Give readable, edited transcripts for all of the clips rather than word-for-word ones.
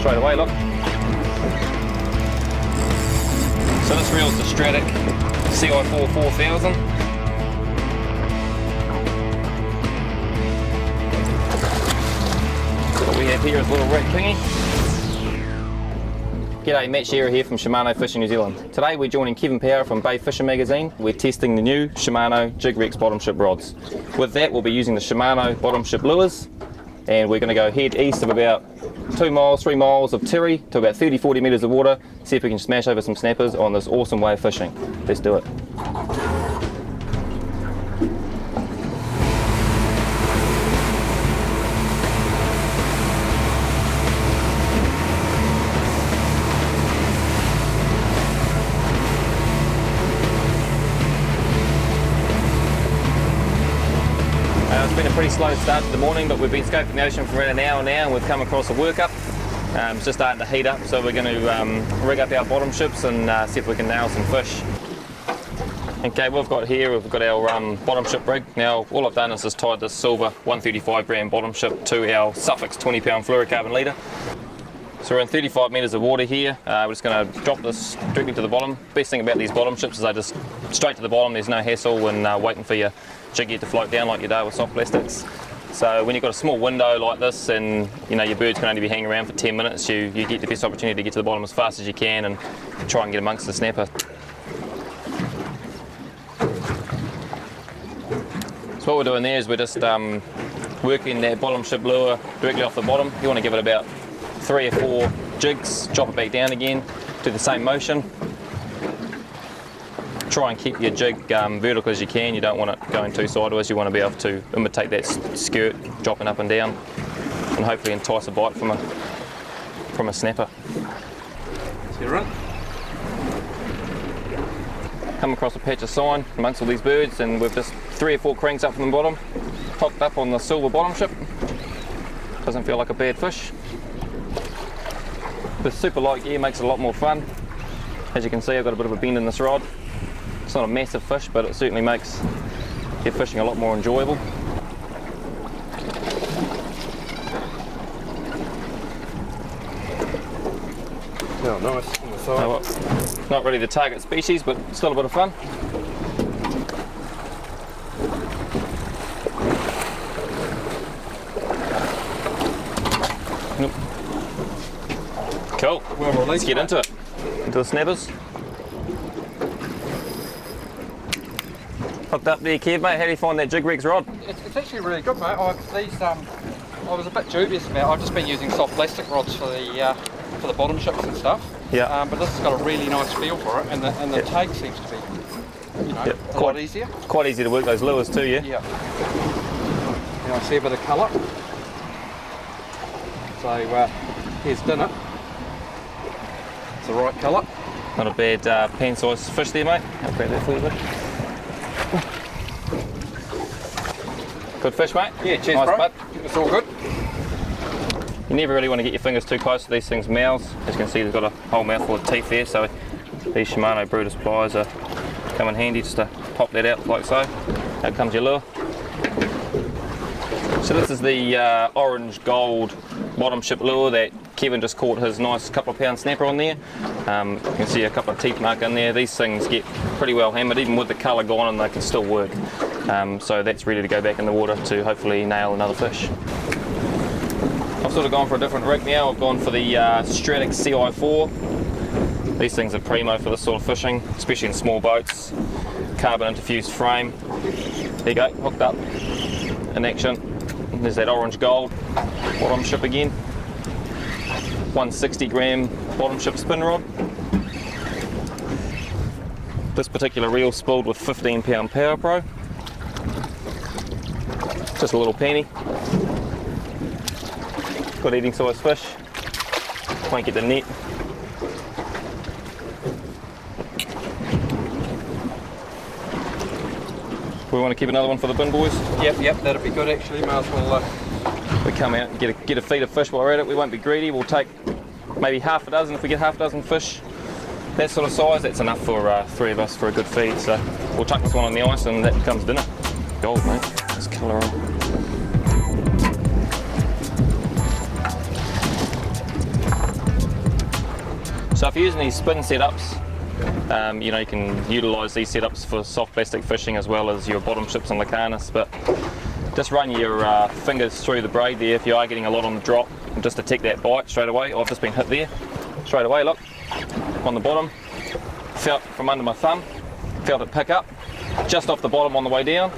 straight away, look. So this reel's the Stratic CI4 4000. What we have here is a little rat thingy. G'day, Matt Shearer here from Shimano Fishing New Zealand. Today we're joining Kevin Power from Bay Fisher magazine. We're testing the new Shimano Jig Rex Bottomship rods. With that we'll be using the Shimano Bottomship lures, and we're going to go head east of about 2 miles, 3 miles of Tirri to about 30-40 metres of water, see if we can smash over some snappers on this awesome way of fishing. Let's do it. It's been a pretty slow start to the morning, but we've been scoping the ocean for around an hour now, and we've come across a workup. It's just starting to heat up, so we're going to rig up our bottom ships and see if we can nail some fish. Okay, we've got our bottom ship rig. Now all I've done is just tied this silver 135 gram bottom ship to our Suffolk's 20 pound fluorocarbon leader. So we're in 35 metres of water here. We're just going to drop this directly to the bottom. Best thing about these bottom ships is they just straight to the bottom. There's no hassle in waiting for your jiggy to float down like you do with soft plastics. So when you've got a small window like this, and you know your birds can only be hanging around for 10 minutes, you get the best opportunity to get to the bottom as fast as you can and try and get amongst the snapper. So what we're doing there is we're just working that bottom ship lure directly off the bottom. You want to give it about 3 or 4 jigs, drop it back down again, do the same motion. Try and keep your jig vertical as you can. You don't want it going too sideways. You want to be able to imitate that skirt dropping up and down, and hopefully entice a bite from a snapper. See right. Come across a patch of sign amongst all these birds, and we've just 3 or 4 cranks up from the bottom, popped up on the silver bottom ship. Doesn't feel like a bad fish. The super light gear makes it a lot more fun. As you can see, I've got a bit of a bend in this rod. It's not a massive fish, but it certainly makes your fishing a lot more enjoyable. Oh, nice on the side. Not really the target species, but still a bit of fun. Cool. Well released, let's get into it. Into the snappers. Hooked up there, Kev, mate. How do you find that Jig Rex rod? It's actually really good, mate. I was a bit dubious about. I've just been using soft plastic rods for the bottom ships and stuff. Yeah. But this has got a really nice feel for it, and the take seems to be, a lot easier. Quite easy to work those lures too, yeah. Yeah. Now I see a bit of colour. So here's dinner. It's the right colour. Not a bad pan size fish there, mate. I'll grab that for you, bud. Good fish, mate. Yeah, cheers, nice, bro. Bud. It's all good. You never really want to get your fingers too close to these things' mouths. As you can see, they've got a whole mouthful of teeth there, so these Shimano Brutus pliers come in handy just to pop that out like so. Out comes your lure. So this is the orange gold bottom ship lure that Kevin just caught his nice couple of pound snapper on there. You can see a couple of teeth mark in there. These things get pretty well hammered, even with the colour gone, and they can still work. So that's ready to go back in the water to hopefully nail another fish. I've sort of gone for a different rig now. I've gone for the Stratic CI4. These things are primo for this sort of fishing, especially in small boats. Carbon interfused frame. There you go, hooked up in action. There's that orange gold bottom ship again. 160 gram bottom ship spin rod. This particular reel spooled with 15 pound Power Pro. Just a little penny. Good eating size fish. Won't get the net. We want to keep another one for the bin boys? Yep, that'd be good actually. Might as well. We come out and get a feed of fish while we're at it. We won't be greedy. We'll take maybe half a dozen. If we get half a dozen fish that sort of size, that's enough for 3 of us for a good feed. So we'll chuck this one on the ice and that becomes dinner. Gold, mate. This colour on. So if you're using these spin setups, you know, you can utilise these setups for soft plastic fishing as well as your bottom ships and Lucanus, but just run your fingers through the braid there if you are getting a lot on the drop, and just detect that bite straight away. I've just been hit there straight away, look, on the bottom, felt from under my thumb, felt it pick up, just off the bottom on the way down,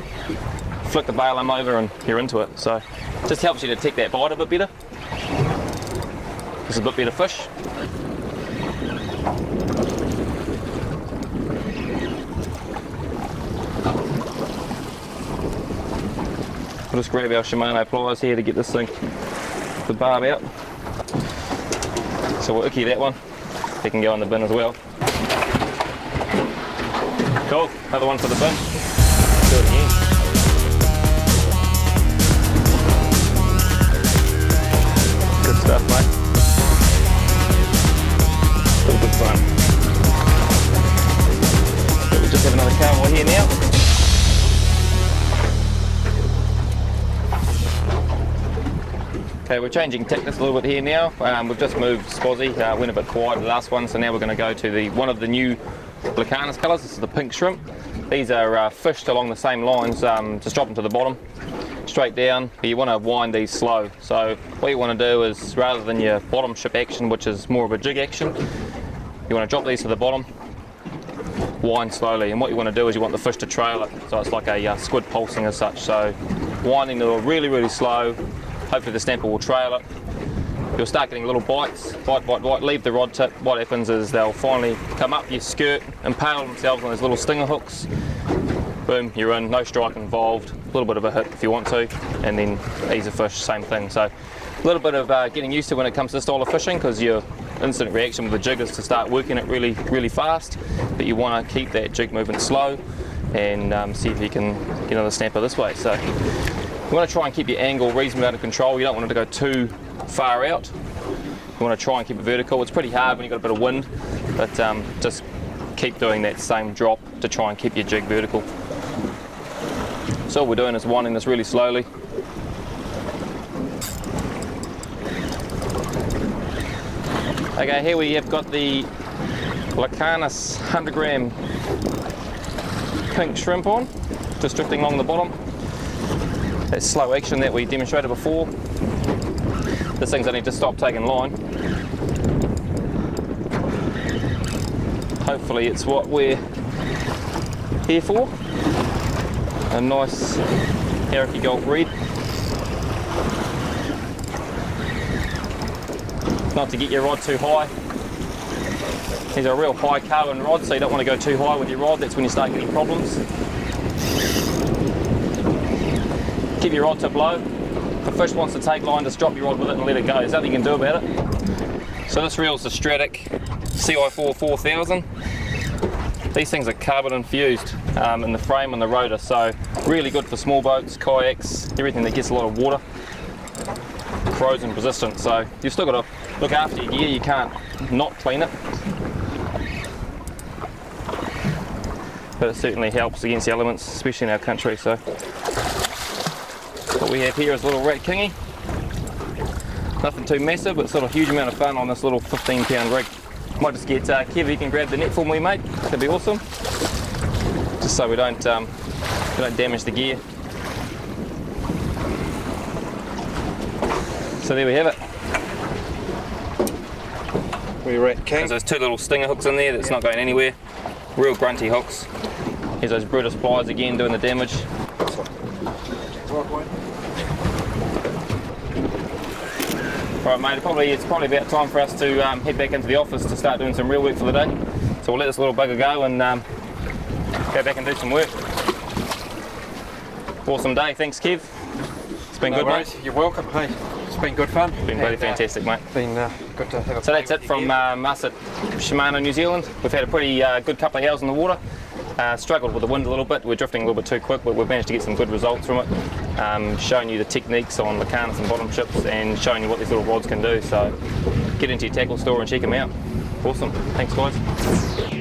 flick the bail arm over and you're into it. So just helps you detect that bite a bit better. It's a bit better fish. We'll just grab our Shimano pliers here to get this thing, the barb out. So we'll icky that one. It can go in the bin as well. Cool, another one for the bin. Do it again. Good stuff, mate. All good fun. So we'll just have another carnival here now. Okay, we're changing tactics a little bit here now. We've just moved Spozzy, went a bit quiet the last one, so now we're going to go to one of the new Lucanus colours. This is the pink shrimp. These are fished along the same lines, just drop them to the bottom, straight down, but you want to wind these slow. So what you want to do is, rather than your bottom ship action, which is more of a jig action, you want to drop these to the bottom, wind slowly, and what you want to do is you want the fish to trail it, so it's like a squid pulsing as such. So winding them really, really slow. Hopefully the snapper will trail it. You'll start getting little bites, bite, leave the rod tip. What happens is they'll finally come up your skirt, impale themselves on those little stinger hooks. Boom, you're in, no strike involved, a little bit of a hit if you want to, and then ease a fish, same thing. So a little bit of getting used to when it comes to this style of fishing, because your instant reaction with the jig is to start working it really, really fast, but you want to keep that jig moving slow and see if you can get another snapper this way. So you want to try and keep your angle reasonably under control. You don't want it to go too far out. You want to try and keep it vertical. It's pretty hard when you've got a bit of wind, but just keep doing that same drop to try and keep your jig vertical. So all we're doing is winding this really slowly. Okay, here we have got the Lucanus 100 gram pink shrimp on, just drifting along the bottom. That slow action that we demonstrated before. This thing's only just stopped taking line. Hopefully it's what we're here for. A nice Haraki Gold red. Not to get your rod too high. These are a real high carbon rod, so you don't want to go too high with your rod. That's when you start getting problems. Keep your rod tip low. If a fish wants to take line, just drop your rod with it and let it go. There's nothing you can do about it. So this reel's the Stratic CI4 4000. These things are carbon infused in the frame and the rotor, so really good for small boats, kayaks, everything that gets a lot of water. Corrosion resistant, so you've still got to look after your gear. You can't not clean it. But it certainly helps against the elements, especially in our country. So what we have here is a little rat kingy. Nothing too massive, but sort of huge amount of fun on this little 15-pound rig. Might just get Kev, you can grab the net for me, mate. That'd be awesome. Just so we don't damage the gear. So there we have it. We rat king. There's those two little stinger hooks in there that's not going anywhere. Real grunty hooks. Here's those Brutus pliers again doing the damage. Right, mate, it's probably about time for us to head back into the office to start doing some real work for the day. So we'll let this little bugger go and go back and do some work. Awesome day, thanks Kev. It's been good, mate. You're welcome, hey. It's been good fun. Been bloody fantastic, mate. Been good to have a So that's it from us at Shimano New Zealand. We've had a pretty good couple of hours in the water. Struggled with the wind a little bit. We're drifting a little bit too quick, but we've managed to get some good results from it. Showing you the techniques on Lucanus and bottom ships and showing you what these little rods can do. So get into your tackle store and check them out. Awesome. Thanks, guys.